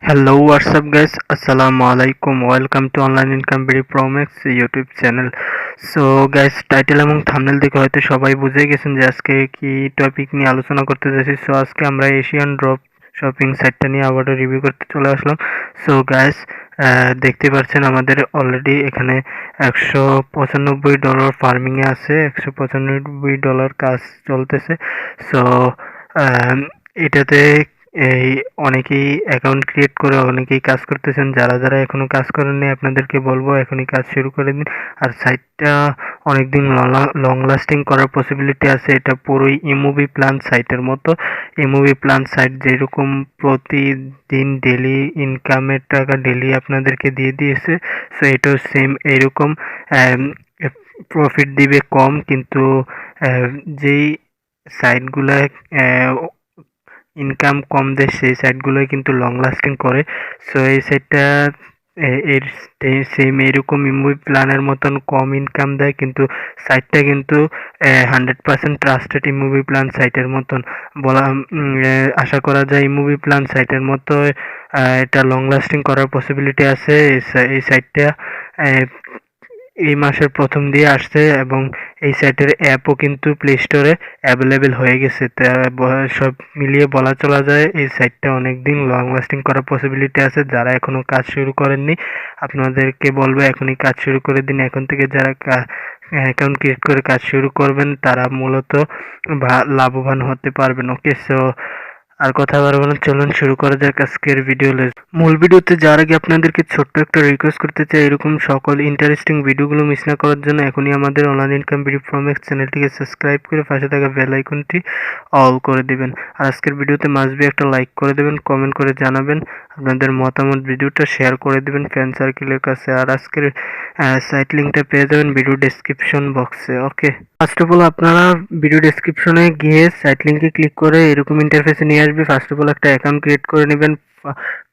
Hello, what's up guys? Assalamu alaikum. Welcome to Online Income Very Promex YouTube channel. So guys, title এবং thumbnail দেখে হয়তো সবাই বুঝে গেছেন যে আজকে কি টপিক নিয়ে আলোচনা করতে যাচ্ছি। সো আজকে আমরা এশিয়ান ড্রপ শপিং সাইটটা নিয়ে আবারও রিভিউ করতে চলে আসলাম। সো গাইস, দেখতে পাচ্ছেন আমাদের অলরেডি এখানে $195 ফার্মিংয়ে আছে, $195 কাজ চলতেছে। সো এটাতে এই অনেকেই অ্যাকাউন্ট ক্রিয়েট করে অনেকেই কাজ করতেছেন। যারা এখনো কাজ করেননি আপনাদেরকে বলবো এখনই কাজ শুরু করে দিন। আর সাইটটা অনেকদিন লং লাস্টিং করার পসিবিলিটি আছে। এটা পুরোই ইমুভি প্ল্যান সাইটের মতো। ইমুভি প্ল্যান সাইট যেরকম প্রতিদিন ডেলি ইনকামের টাকা ডেলি আপনাদেরকে দিয়ে দিয়েছে, সো এটাও সেম এরকম প্রফিট দিবে কম, কিন্তু যেই সাইটগুলা ইনকাম কম দেয় সেই সাইটগুলোই কিন্তু লং লাস্টিং করে। সো এই সাইটটা এর সেম এরকম ইমুভি প্ল্যানের মতন কম ইনকাম দেয়, কিন্তু সাইটটা কিন্তু 100% ট্রাস্টেড ইমুভি প্ল্যান সাইটের মতন বলা আশা করা যায়। ইমুভি প্ল্যান সাইটের মতো এটা লং লাস্টিং করার পসিবিলিটি আছে। এই সাইটটা এই মাসের প্রথম দিয়ে আসছে এবং এই সাইটের অ্যাপও কিন্তু প্লে স্টোরে অ্যাভেলেবেল হয়ে গেছে। সব মিলিয়ে বলা চলা যায় এই সাইটটা অনেকদিন লং লাস্টিং করার পসিবিলিটি আছে। যারা এখনও কাজ শুরু করেননি আপনাদেরকে বলবো এখনই কাজ শুরু করে দিন। এখন থেকে যারা অ্যাকাউন্ট ক্রিয়েট করে কাজ শুরু করবেন তারা মূলত লাভবান হতে পারবেন। ওকে, সো আর কথা বাড়াবো না, চলুন শুরু করা যাক আজকের ভিডিও। মূল ভিডিওতে যাওয়ার আগে আপনাদেরকে ছোট্ট একটা রিকোয়েস্ট করতে চাই, এরকম সকল ইন্টারেস্টিং ভিডিওগুলো মিস না করার জন্য এখনই আমাদের অনলাইন ইনকাম ভিডিও প্রমেক্স চ্যানেলটিকে সাবস্ক্রাইব করে পাশে থাকা বেল আইকনটি অল করে দিবেন। আর আজকের ভিডিওতে মাস্ট বি একটা লাইক করে দেবেন, কমেন্ট করে জানাবেন আপনাদের মতামত, ভিডিওটা শেয়ার করে দেবেন ফ্রেন্ড সার্কেলের কাছে। আর আজকের সাইট লিঙ্কটা পেয়ে যাবেন ভিডিও ডেসক্রিপশন বক্সে। ওকে, ফার্স্ট অফ অল আপনারা ভিডিও ডেসক্রিপশনে গিয়ে সাইট লিঙ্কে ক্লিক করে এরকম ইন্টারফেসে নিয়ে আসবে। ফার্স্ট অফ অল একটা অ্যাকাউন্ট ক্রিয়েট করে নেবেন।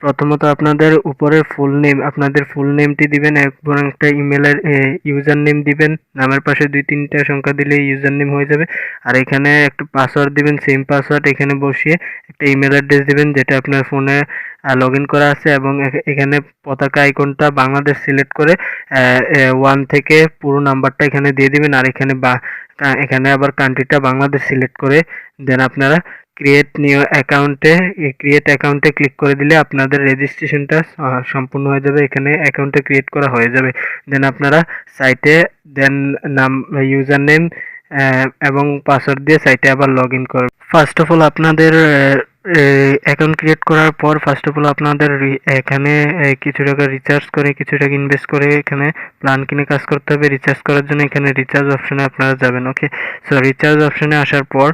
প্রথমত আপনাদের উপরে ফুল নেম, আপনাদের ফুল নেমটি দিবেন এবং একটা ইমেলের ইউজার নেম দিবেন। নামের পাশে 2-3টা সংখ্যা দিলে ইউজার নেম হয়ে যাবে। আর এখানে একটা পাসওয়ার্ড দিবেন, সেম পাসওয়ার্ড এখানে বসিয়ে একটা ইমেল অ্যাড্রেস দিবেন যেটা আপনার ফোনে লগ ইন করা আছে, এবং এখানে পতাকা আইকনটা বাংলাদেশ সিলেক্ট করে 1 থেকে পুরো নাম্বারটা এখানে দিয়ে দিবেন। আর এখানে আবার কান্ট্রিটা বাংলাদেশ সিলেক্ট করে দেন আপনারা ক্রিয়েট অ্যাকাউন্টে ক্লিক করে দিলে আপনাদের রেজিস্ট্রেশনটা সম্পূর্ণ হয়ে যাবে। এখানে অ্যাকাউন্টে ক্রিয়েট করা হয়ে যাবে। দেন আপনারা সাইটে ইউজার নেম এবং পাসওয়ার্ড দিয়ে সাইটে আবার লগ ইন করবেন। ফার্স্ট অফ অল আপনাদের অ্যাকাউন্ট ক্রিয়েট করার পর আপনাদের এখানে কিছু টাকা রিচার্জ করে, কিছু টাকা ইনভেস্ট করে এখানে প্ল্যান কিনে কাজ করতে হবে। রিচার্জ করার জন্য এখানে রিচার্জ অপশনে আপনারা যাবেন। ওকে, সো রিচার্জ অপশনে আসার পর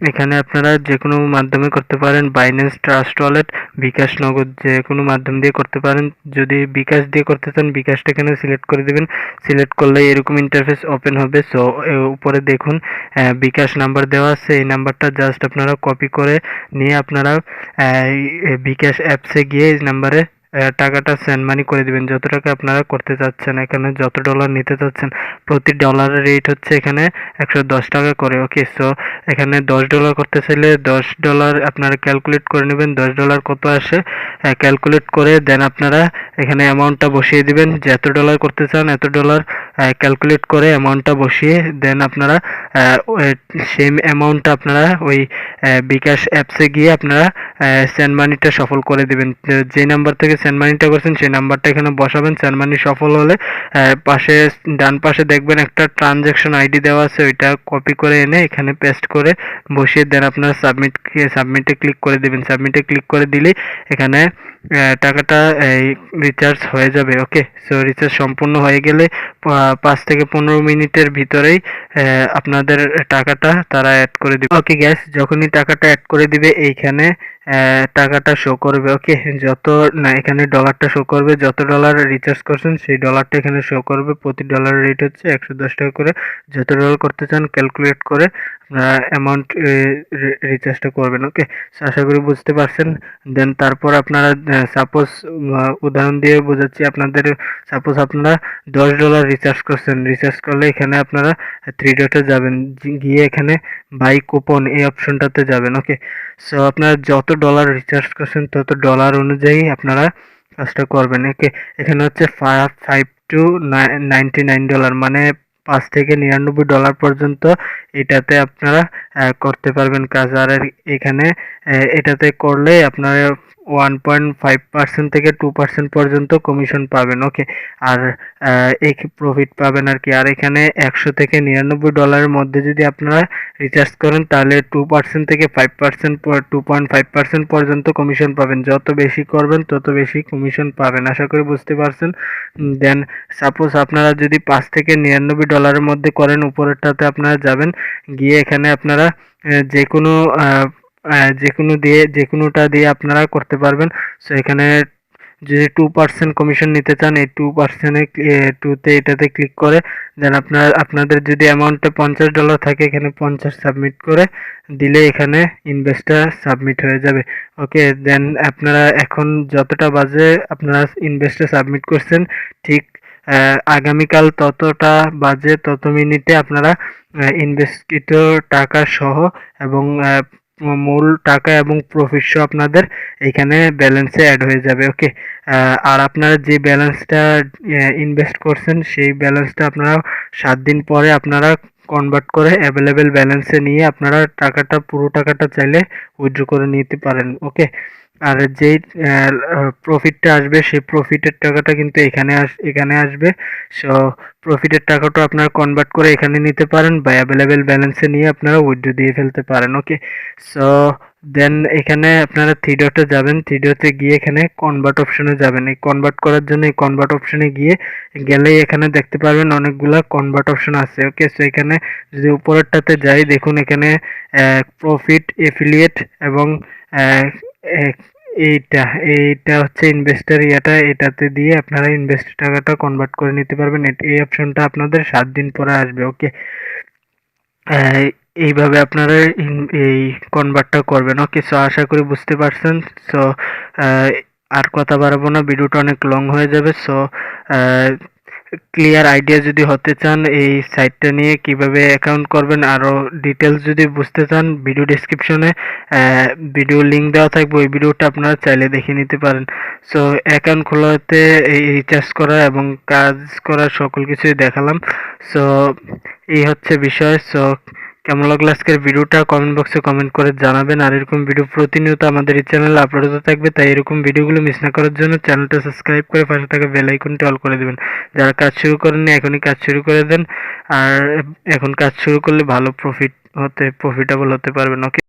এখানে আপনারা যে কোনো মাধ্যমে করতে পারেন, বাইন্যান্স, ট্রাস্ট ওয়ালেট, বিকাশ, নগদ, যে কোনো মাধ্যম দিয়ে করতে পারেন। যদি বিকাশ দিয়ে করতে চান বিকাশটা এখানে সিলেক্ট করে দেবেন। সিলেক্ট করলে এরকম ইন্টারফেস ওপেন হবে। সো উপরে দেখুন বিকাশ নাম্বার দেওয়া আছে, এই নাম্বারটা জাস্ট আপনারা কপি করে নিয়ে আপনারা বিকাশ অ্যাপসে গিয়ে এই নাম্বারে টাকাটা সেন্ড মানি করে দিবেন। যত টাকা আপনারা করতে চাচ্ছেন, এখানে যত ডলার নিতে চাচ্ছেন, প্রতি ডলারের রেট হচ্ছে এখানে 110 টাকা করে। ওকে, সো এখানে $10 করতে চাইলে $10 আপনারা ক্যালকুলেট করে নেবেন $10 কত আসে, ক্যালকুলেট করে দেন আপনারা এখানে অ্যামাউন্টটা বসিয়ে দিবেন। যে এত ডলার করতে চান এত ডলার ক্যালকুলেট করে অ্যামাউন্টটা বসিয়ে দেন আপনারা সেম অ্যামাউন্টটা আপনারা ওই বিকাশ অ্যাপসে গিয়ে আপনারা সেন্ড মানিটা সফল করে দেবেন। যে নাম্বার থেকে সেন্ড মানিটা করছেন সেই নাম্বারটা এখানে বসাবেন। সেন্ড মানি সফল হলে ডান পাশে দেখবেন একটা ট্রানজ্যাকশন আইডি দেওয়া আছে, ওইটা কপি করে এনে এখানে পেস্ট করে বসিয়ে দেন আপনারা সাবমিটে ক্লিক করে দেবেন। সাবমিটে ক্লিক করে দিলেই এখানে টাকাটা রিচার্জ হয়ে যাবে। ওকে, সো রিচার্জ সম্পূর্ণ হয়ে গেলে 5 থেকে 15 মিনিটের ভিতরেই আপনাদের টাকাটা তারা অ্যাড করে দিবে। ওকে গ্যাস, যখনই টাকাটা অ্যাড করে দিবে এইখানে টাকাটা শো করবে। ওকে, এখানে ডলারটা শো করবে, যত ডলার রিচার্জ করছেন সেই ডলারটা এখানে শো করবে। প্রতি ডলারের রেট হচ্ছে 110 টাকা করে। যত ডলার করতে চান ক্যালকুলেট করে অ্যামাউন্ট রিচার্জটা করবেন। ওকে, সো আশা করি বুঝতে পারছেন। দেন তারপর আপনারা সাপোজ উদাহরণ দিয়ে বোঝাচ্ছি আপনাদের। সাপোজ আপনারা $10 রিচার্জ করছেন, রিচার্জ করলে এখানে আপনারা থ্রি ডটে যাবেন, গিয়ে এখানে বাই কুপন এই অপশনটাতে যাবেন। ওকে, সো আপনারা যত ডলার রিচার্জ করছেন তত ডলার অনুযায়ী আপনারা কাজটা করবেন। ওকে, এখানে হচ্ছে 5 to $99 মানে $5 থেকে $99 পর্যন্ত এটাতে আপনারা করতে পারবেন কাজ। আর এখানে এটাতে করলে আপনারা 1.5% থেকে 2% পর্যন্ত কমিশন পাবেন। ওকে, আর এই প্রফিট পাবেন আর কি। আর এখানে 100 থেকে $99 মধ্যে যদি আপনারা রিচার্জ করেন তাহলে 2% থেকে 5% 2.5% পর্যন্ত কমিশন পাবেন। যত বেশি করবেন তত বেশি কমিশন পাবেন। আশা করি বুঝতে পারছেন। দেন সাপোজ আপনারা যদি 5 থেকে $99 মধ্যে করেন, উপরেরটাতে আপনারা যাবেন, গিয়ে এখানে আপনারা যেকোনো যেকোনোটা দিয়ে আপনারা করতে পারবেন। সো এখানে যদি 2% কমিশন নিতে চান, এই 2% টুতে এটাতে ক্লিক করে দেন আপনাদের যদি অ্যামাউন্টটা $50 থাকে, এখানে 50 সাবমিট করে দিলে এখানে ইনভেস্টটা সাবমিট হয়ে যাবে। ওকে, দেন আপনারা এখন যতটা বাজে আপনারা ইনভেস্টটা সাবমিট করছেন, ঠিক আগামীকাল ততটা বাজে তত মিনিটে আপনারা ইনভেস্টকৃত টাকা সহ এবং মূল টাকা এবং প্রফিট সহ আপনাদের এখানে ব্যালেন্সে অ্যাড হয়ে যাবে। ওকে, আর আপনারা যে ব্যালেন্সটা ইনভেস্ট করছেন সেই ব্যালেন্সটা আপনারা 7 দিন পরে আপনারা কনভার্ট করে অ্যাভেলেবেল ব্যালেন্সে নিয়ে আপনারা পুরো টাকাটা চাইলে উইথড্র করে নিতে পারেন। ওকে, আর যেই প্রফিটটা আসবে সেই প্রফিটের টাকাটা কিন্তু এখানে আসবে। সো প্রফিটের টাকাটা আপনারা কনভার্ট করে এখানে নিতে পারেন বা অ্যাভেলেবেল ব্যালেন্সে নিয়ে আপনারা উইথড্র দিয়ে ফেলতে পারেন। ওকে, সো দেন এখানে আপনারা থ্রি ডটে যাবেন, থ্রি ডটে গিয়ে এখানে কনভার্ট অপশনে যাবেন। এই কনভার্ট করার জন্য এই কনভার্ট অপশনে গেলেই এখানে দেখতে পারবেন অনেকগুলা কনভার্ট অপশন আছে। ওকে, সো এখানে যদি উপরেরটাতে যাই, দেখুন এখানে প্রফিট, এফিলিয়েট এবং এইটা এইটা হচ্ছে ইনভেস্টর এটাতে দিয়ে আপনারা ইনভেস্ট টাকাটা কনভার্ট করে নিতে পারবেন। এই অপশনটা আপনাদের 7 দিন পরে আসবে। ওকে, এইভাবে আপনারা এই কনভার্টটা করবেন। ওকে, সো আশা করি বুঝতে পারছেন। সো আর কথা বাড়াবো না, ভিডিওটা অনেক লং হয়ে যাবে। সো ক্লিয়ার আইডিয়া যদি হতে চান এই সাইটটা নিয়ে কিভাবে অ্যাকাউন্ট করবেন, আরও ডিটেলস যদি বুঝতে চান, ভিডিও ডেসক্রিপশনে ভিডিও লিঙ্ক দেওয়া থাকবে, ওই ভিডিওটা আপনারা চাইলে দেখে নিতে পারেন। সো অ্যাকাউন্ট খোলাতে এই রিচার্জ করা এবং কাজ করা সকল কিছুই দেখালাম। সো এই হচ্ছে বিষয়। সো কেমন লাগলো আজকের ভিডিওটা কমেন্ট বক্সে কমেন্ট করে জানাবেন। আর এরকম ভিডিও প্রতিনিয়ত আমাদের এই চ্যানেলে আপলোড হতে থাকবে, তাই এরকম ভিডিওগুলো মিস না করার জন্য চ্যানেলটা সাবস্ক্রাইব করে পাশে থাকা বেল আইকনটি অল করে দেবেন। যারা কাজ শুরু করেননি এখনই কাজ শুরু করে দেন। আর এখন কাজ শুরু করলে ভালো প্রফিটেবল হতে পারবেন। ওকে।